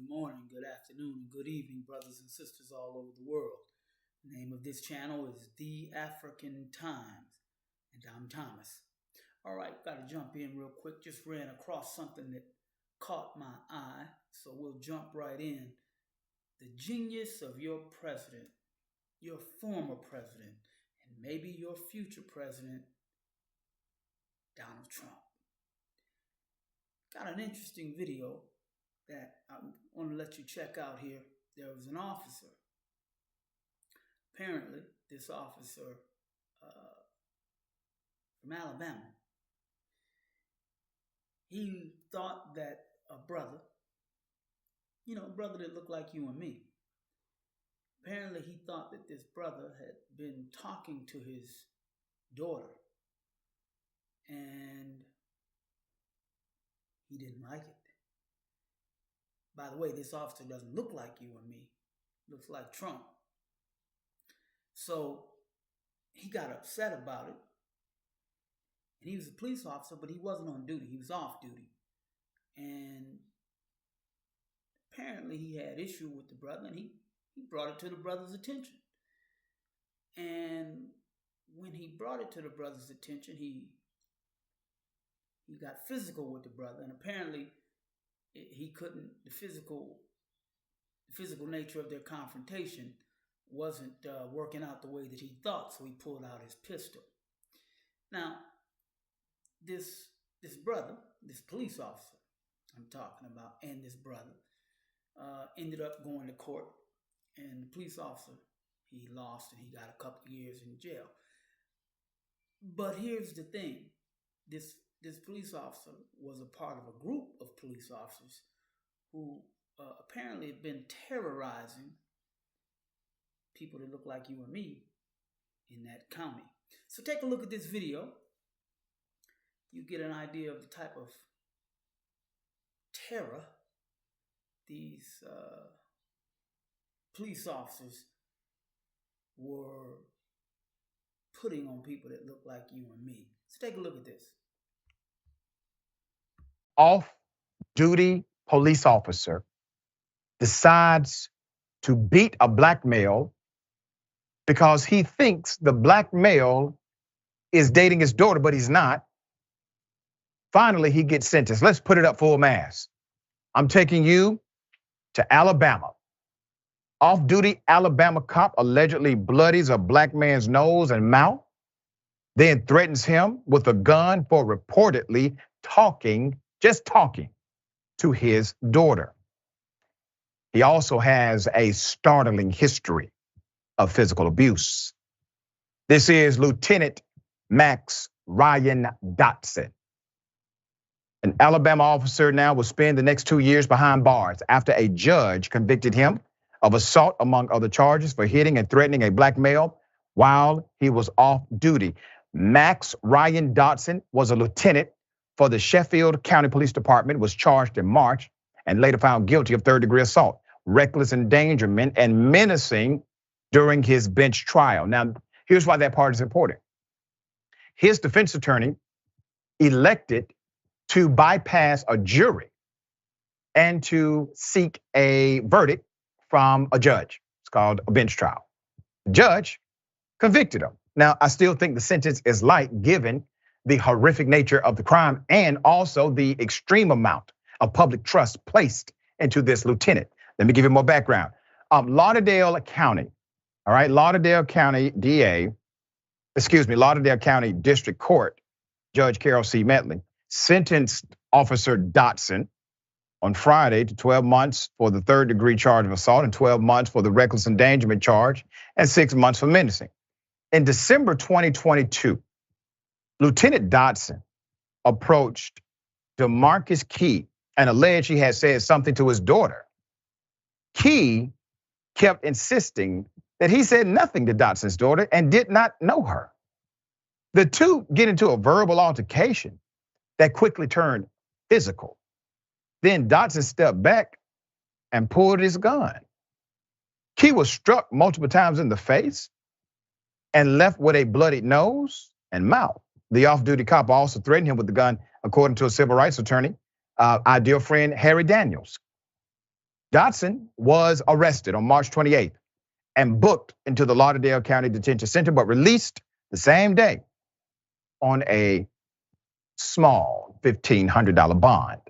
good morning, good afternoon, and good evening, brothers and sisters all over the world. The name of this channel is The African Times, and I'm Thomas. All right, got to jump in real quick. Just ran across something that caught my eye, so we'll jump right in. The genius of your president, your former president, and maybe your future president, Donald Trump. Got an interesting video that I want to let you check out here. There was an officer. Apparently, this officer from Alabama, he thought that a brother, a brother that looked like you and me, apparently he thought that this brother had been talking to his daughter, and he didn't like it. By the way, this officer doesn't look like you and me. Looks like Trump. So he got upset about it. And he was a police officer, but he wasn't on duty. He was off duty. And apparently he had issue with the brother, and he brought it to the brother's attention. And when he brought it to the brother's attention, he got physical with the brother, and apparently he couldn't, the physical nature of their confrontation wasn't working out the way that he thought, so he pulled out his pistol. Now, this brother, this police officer I'm talking about, and this brother ended up going to court, and the police officer, he lost, and he got a couple of years in jail. But here's the thing, this police officer was a part of a group of police officers who apparently had been terrorizing people that look like you and me in that county. So take a look at this video. You get an idea of the type of terror these police officers were putting on people that look like you and me. So take a look at this. Off-duty police officer decides to beat a black male because he thinks the black male is dating his daughter, but he's not. Finally, he gets sentenced. Let's put it up full mass. I'm taking you to Alabama. Off-duty Alabama cop allegedly bloodies a black man's nose and mouth, then threatens him with a gun for reportedly just talking to his daughter. He also has a startling history of physical abuse. This is Lieutenant Max Ryan Dotson. An Alabama officer now will spend the next 2 years behind bars after a judge convicted him of assault, among other charges, for hitting and threatening a black male while he was off duty. Max Ryan Dotson was a lieutenant for the Sheffield County Police Department, was charged in March and later found guilty of third-degree assault, reckless endangerment, and menacing during his bench trial. Now, here's why that part is important. His defense attorney elected to bypass a jury and to seek a verdict from a judge. It's called a bench trial. The judge convicted him. Now, I still think the sentence is light given the horrific nature of the crime and also the extreme amount of public trust placed into this lieutenant. Let me give you more background. Lauderdale County, all right, Lauderdale County Lauderdale County District Court, Judge Carol C. Metley, sentenced Officer Dotson on Friday to 12 months for the third-degree charge of assault and 12 months for the reckless endangerment charge and 6 months for menacing. In December 2022, Lieutenant Dotson approached DeMarcus Key and alleged he had said something to his daughter. Key kept insisting that he said nothing to Dotson's daughter and did not know her. The two get into a verbal altercation that quickly turned physical. Then Dotson stepped back and pulled his gun. Key was struck multiple times in the face and left with a bloodied nose and mouth. The off-duty cop also threatened him with the gun, according to a civil rights attorney, ideal friend Harry Daniels. Dotson was arrested on March 28th and booked into the Lauderdale County Detention Center, but released the same day on a small $1,500 bond.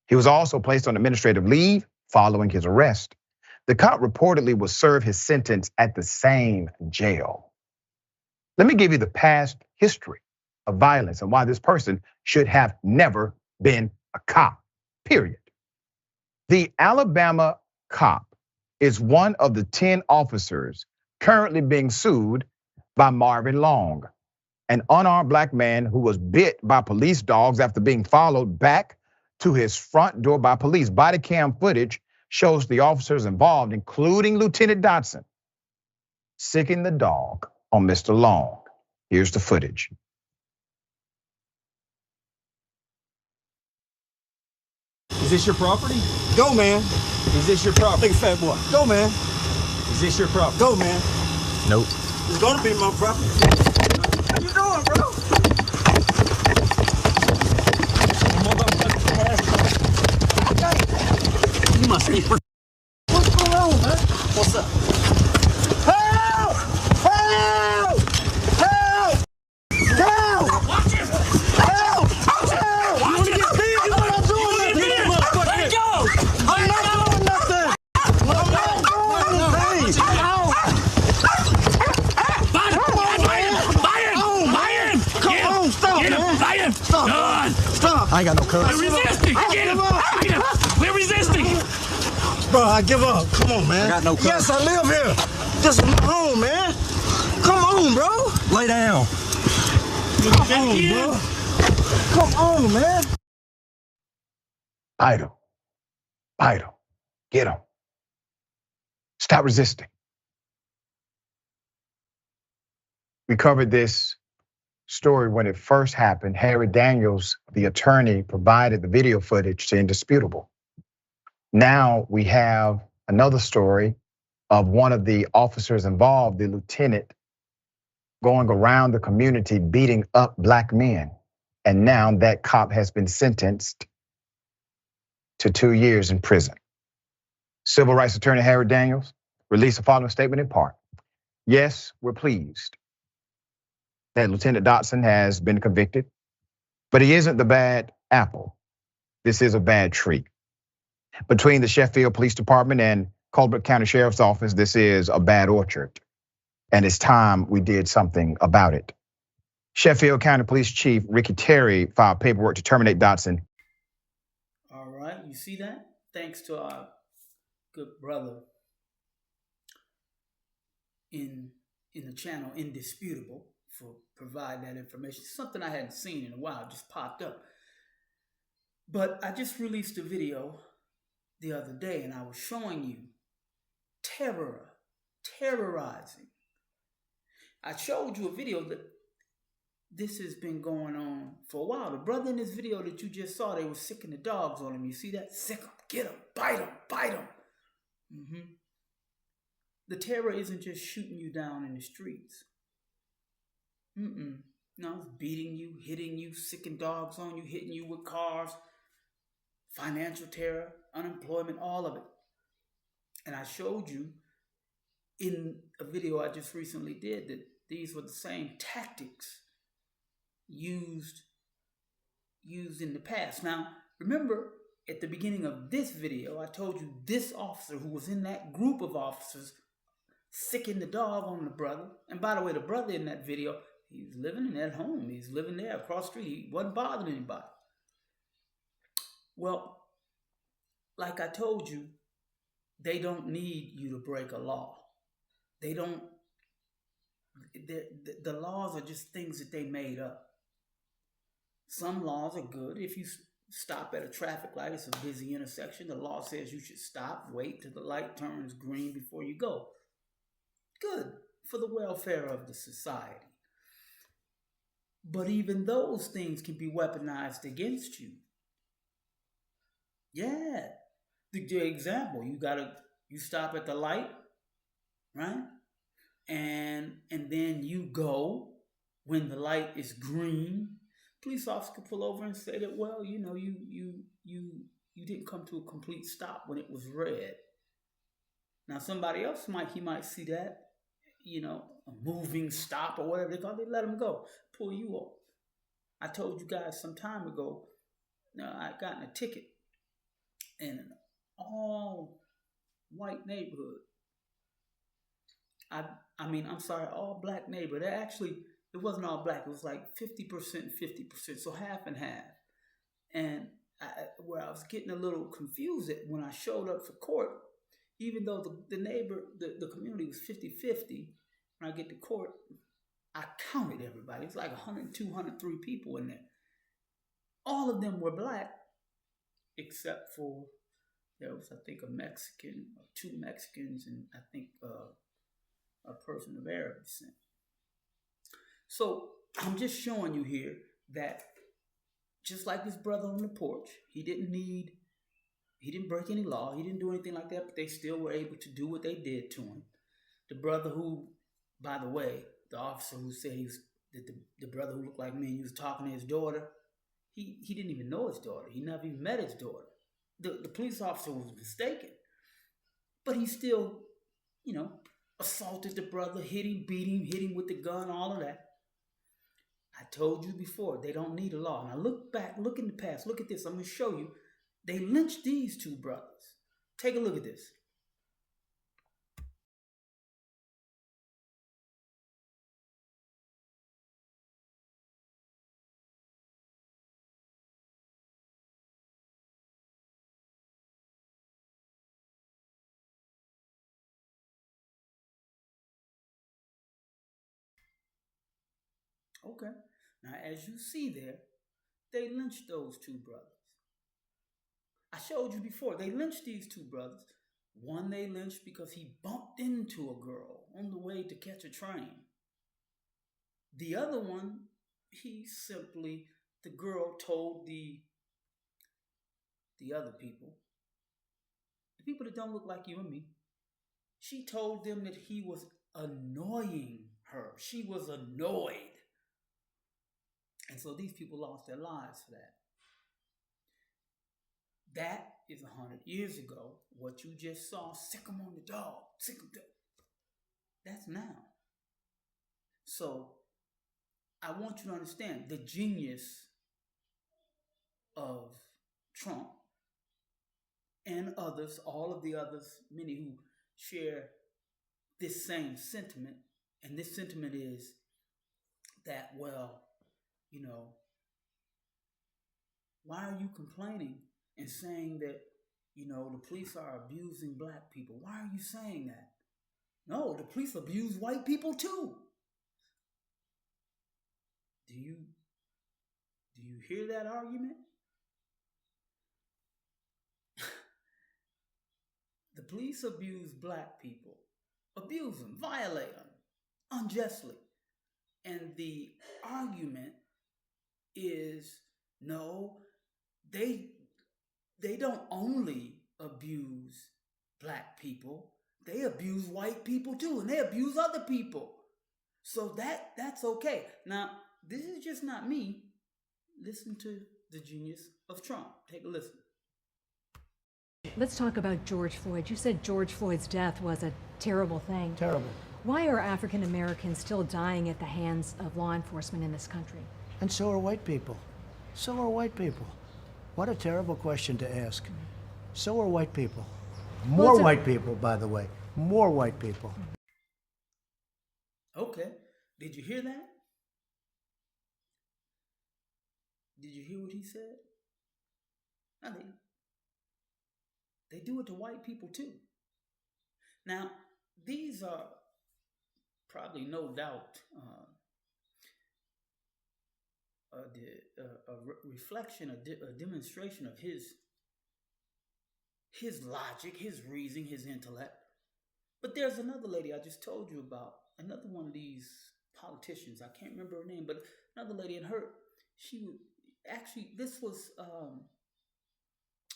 He was also placed on administrative leave following his arrest. The cop reportedly will serve his sentence at the same jail. Let me give you the past history of violence and why this person should have never been a cop, period. The Alabama cop is one of the 10 officers currently being sued by Marvin Long, an unarmed black man who was bit by police dogs after being followed back to his front door by police. Body cam footage shows the officers involved, including Lieutenant Dotson, sicking the dog on Mr. Long. Here's the footage. Is this your property? Go, man. Is this your property? Big fat boy. Go, man. Is this your property? Go, man. Nope. It's gonna be my property. How you doing, bro? You must be. What's going on, man? What's up? Help! Help! Help! Help! Help! Help! You wanna get big? You know what I'm doing? Let it go! I'm not doing nothing. I'm not doing anything. Ow! Buy him! Come on, stop, Get him! man. Buy him! Stop. Done! Stop. I ain't got no courage. We're resisting! I Get him! give up. Fight him! We're resisting! Bro, I give up. Come on, man. I got no courage. Yes, I live here. This is my home, man. Come on, bro. Lay down. Come on, bro. Come on, man. Bite him. Bite him. Get him. Stop resisting. We covered this story when it first happened. Harry Daniels, the attorney, provided the video footage to Indisputable. Now we have another story of one of the officers involved, the lieutenant, going around the community beating up black men. And now that cop has been sentenced to 2 years in prison. Civil rights attorney Harry Daniels released the following statement in part. Yes, we're pleased that Lieutenant Dotson has been convicted, but he isn't the bad apple. This is a bad tree. Between the Sheffield Police Department and Colbert County Sheriff's Office, this is a bad orchard. And it's time we did something about it. Sheffield County Police Chief Ricky Terry filed paperwork to terminate Dotson. All right, you see that? Thanks to our good brother in the channel Indisputable for providing that information. Something I hadn't seen in a while, just popped up. But I just released a video the other day and I was showing you terrorizing. I showed you a video that this has been going on for a while. The brother in this video that you just saw, they were sicking the dogs on him. You see that? Sick him, get him, bite him. The terror isn't just shooting you down in the streets. No, it's beating you, hitting you, sicking dogs on you, hitting you with cars, financial terror, unemployment, all of it. And I showed you in a video I just recently did that these were the same tactics used in the past. Now, remember at the beginning of this video, I told you this officer who was in that group of officers sicking the dog on the brother. And by the way, the brother in that video, he was living in that home. He's living there across the street. He wasn't bothering anybody. Well, like I told you, they don't need you to break a law. They don't, the laws are just things that they made up. Some laws are good. If you stop at a traffic light, it's a busy intersection, the law says you should stop, wait till the light turns green before you go. Good for the welfare of the society. But even those things can be weaponized against you. Yeah. The example, you stop at the light, right? And then you go when the light is green. Police officer could pull over and say that, well, you you didn't come to a complete stop when it was red. Now somebody else might see that, a moving stop or whatever they call it. They let them go, pull you off. I told you guys some time ago, I got in a ticket in an all white neighborhood. All black neighborhood. It wasn't all black. It was like 50%, 50%, so half and half. And where I was getting a little confused when I showed up for court, even though the community was 50-50, when I get to court, I counted everybody. It's like 102, 103 people in there. All of them were black, except for there was, I think, a Mexican, or 2 Mexicans, and I think a person of Arab descent. So I'm just showing you here that just like this brother on the porch, he didn't break any law, he didn't do anything like that, but they still were able to do what they did to him. The brother who, by the way, the officer who said the brother who looked like me and he was talking to his daughter, he didn't even know his daughter. He never even met his daughter. The police officer was mistaken. But he still, assaulted the brother, hit him with the gun, all of that. I told you before, they don't need a law. Now look in the past, look at this. I'm going to show you. They lynched these 2 brothers. Take a look at this. Okay. Now, as you see there, they lynched those 2 brothers. I showed you before, they lynched these 2 brothers. One they lynched because he bumped into a girl on the way to catch a train. The other one, the girl told the other people, the people that don't look like you and me, she told them that he was annoying her. She was annoyed. And so these people lost their lives for that. That is 100 years ago. What you just saw, sick 'em on the dog, sick 'em. That's now. So I want you to understand the genius of Trump and others, all of the others, many who share this same sentiment. And this sentiment is that, why are you complaining and saying that, the police are abusing black people? Why are you saying that? No, the police abuse white people too. Do you hear that argument? The police abuse black people, abuse them, violate them unjustly. And the argument is, no, they don't only abuse black people, they abuse white people too, and they abuse other people. So that's okay. Now, this is just not me. Listen to the genius of Trump. Take a listen. Let's talk about George Floyd. You said George Floyd's death was a terrible thing. Terrible. Why are African Americans still dying at the hands of law enforcement in this country? And so are white people. So are white people. What a terrible question to ask. So are white people. More white people, by the way. More white people. Okay. Did you hear that? Did you hear what he said? I think they do it to white people too. Now, these are probably no doubt a reflection, a demonstration of his logic, his reasoning, his intellect. But there's another lady I just told you about, another one of these politicians. I can't remember her name, but another lady, and she was actually,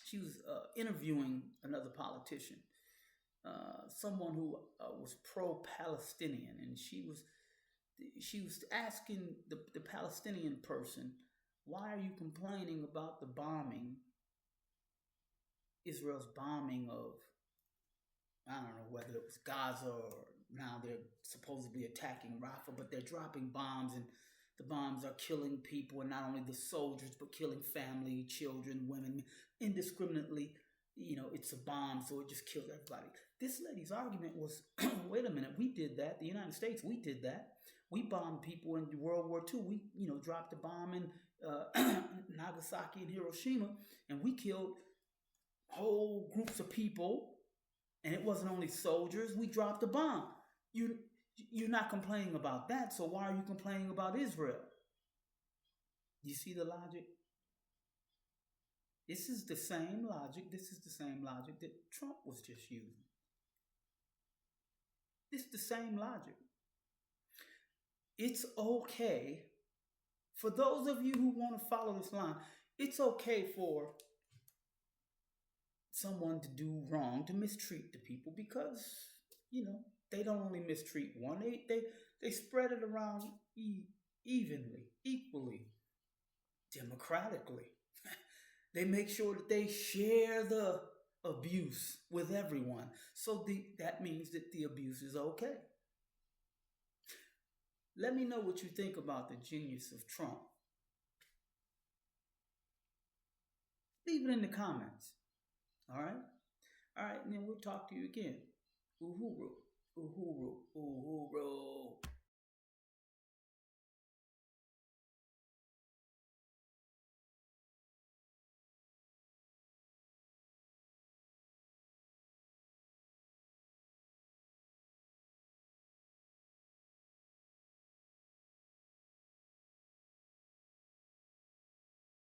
she was interviewing another politician, someone who was pro-Palestinian, and she was asking the Palestinian person, why are you complaining about the bombing Israel's bombing of, I don't know whether it was Gaza or now they're supposedly attacking Rafah, but they're dropping bombs, and the bombs are killing people, and not only the soldiers, but killing family, children, women, indiscriminately. You know, it's a bomb, so it just kills everybody. This lady's argument was, wait a minute, we did that. The United States, we did that. We bombed people in World War II. We, dropped a bomb in Nagasaki and Hiroshima, and we killed whole groups of people. And it wasn't only soldiers. We dropped a bomb. You're not complaining about that, so why are you complaining about Israel? You see the logic? This is the same logic. This is the same logic that Trump was just using. It's the same logic. It's okay, for those of you who want to follow this line, it's okay for someone to do wrong, to mistreat the people, because, they don't only mistreat one, they spread it around evenly, equally, democratically. They make sure that they share the abuse with everyone. So that means that the abuse is okay. Let me know what you think about the genius of Trump. Leave it in the comments. All right? All right, and then we'll talk to you again. Uhuru. Uhuru. Uhuru.